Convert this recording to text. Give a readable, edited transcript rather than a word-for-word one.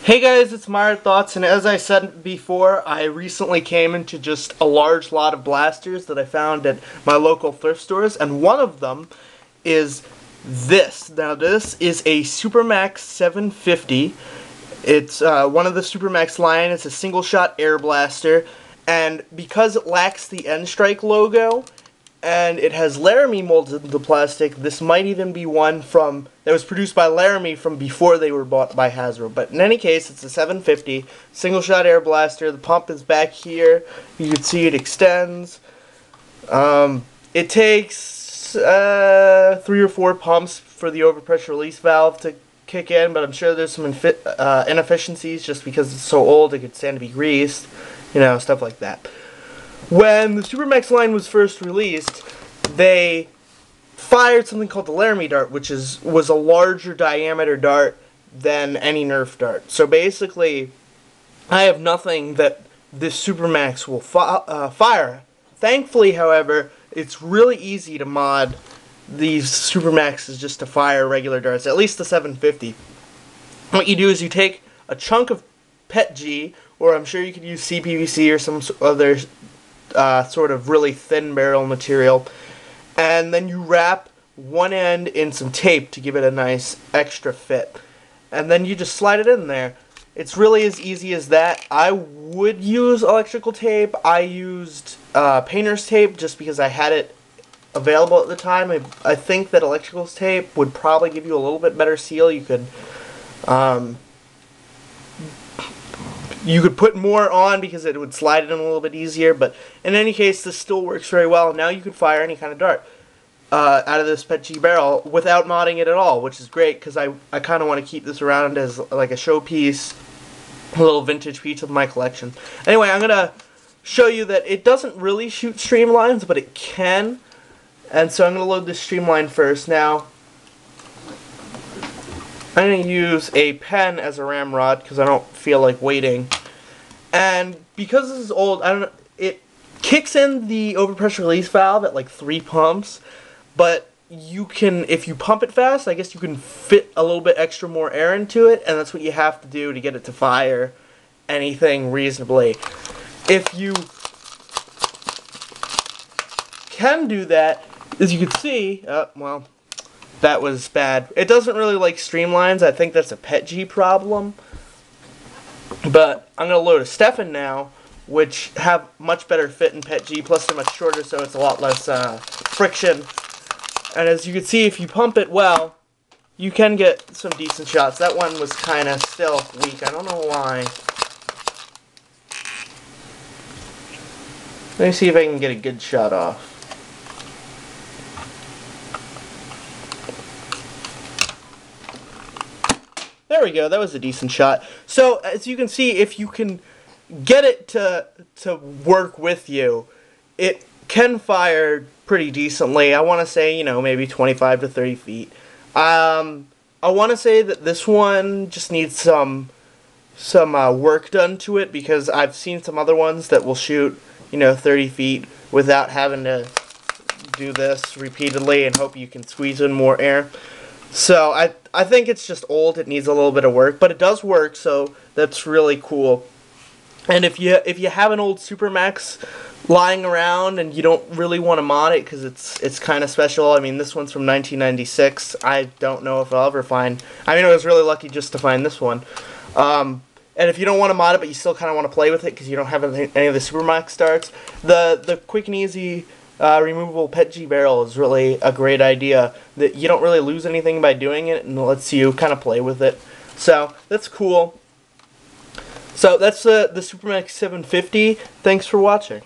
Hey guys, it's Meyer Thoughts, and as I said before, I recently came into just a large lot of blasters that I found at my local thrift stores, and one of them is this. Now this is a SuperMaxx 750. It's one of the SuperMaxx line. It's a single-shot air blaster, and because it lacks the N-Strike logo, and it has Laramie molded into plastic, this might even be one that was produced by Laramie from before they were bought by Hasbro. But in any case, it's a 750 single-shot air blaster. The pump is back here. You can see it extends. It takes 3 or 4 pumps for the overpressure release valve to kick in, but I'm sure there's some inefficiencies just because it's so old. It could stand to be greased, stuff like that. When the SuperMaxx line was first released, they fired something called the Laramie dart, which was a larger diameter dart than any Nerf dart. So basically, I have nothing that this SuperMaxx will fire. Thankfully, however, it's really easy to mod these SuperMaxxes just to fire regular darts, at least the 750. What you do is you take a chunk of PETG, or I'm sure you could use CPVC or some other sort of really thin barrel material, and then you wrap one end in some tape to give it a nice extra fit, and then you just slide it in there. It's really as easy as that. I would use electrical tape. I used painter's tape just because I had it available at the time. I think that electrical tape would probably give you a little bit better seal. You could put more on because it would slide it in a little bit easier, but in any case, this still works very well. Now you can fire any kind of dart out of this PETG barrel without modding it at all, which is great because I kind of want to keep this around as like a showpiece, a little vintage piece of my collection. Anyway, I'm going to show you that it doesn't really shoot streamlines, but it can, and so I'm going to load this streamline first. Now, I'm going to use a pen as a ramrod because I don't feel like waiting. And because this is old, it kicks in the overpressure release valve at like 3 pumps, but you can, if you pump it fast, I guess you can fit a little bit extra more air into it, and that's what you have to do to get it to fire anything reasonably. If you can do that, as you can see, well, that was bad. It doesn't really like streamlines. I think that's a PETG problem. But I'm going to load a Stefan now, which have much better fit in PETG, plus they're much shorter, so it's a lot less friction. And as you can see, if you pump it well, you can get some decent shots. That one was kind of still weak. I don't know why. Let me see if I can get a good shot off. There we go, that was a decent shot. So, as you can see, if you can get it to work with you, it can fire pretty decently. I want to say, maybe 25 to 30 feet. I want to say that this one just needs some work done to it, because I've seen some other ones that will shoot, 30 feet without having to do this repeatedly and hope you can squeeze in more air. So I think it's just old. It needs a little bit of work, but it does work, so that's really cool. And if you have an old SuperMaxx lying around and you don't really want to mod it because it's kind of special. I mean, this one's from 1996. I don't know if I'll ever find. I mean, I was really lucky just to find this one. And if you don't want to mod it, but you still kind of want to play with it because you don't have any of the SuperMaxx darts, the quick and easy removable PETG barrel is really a great idea. That you don't really lose anything by doing it, and it lets you kind of play with it. So that's cool. So that's the SuperMaxx 750. Thanks for watching.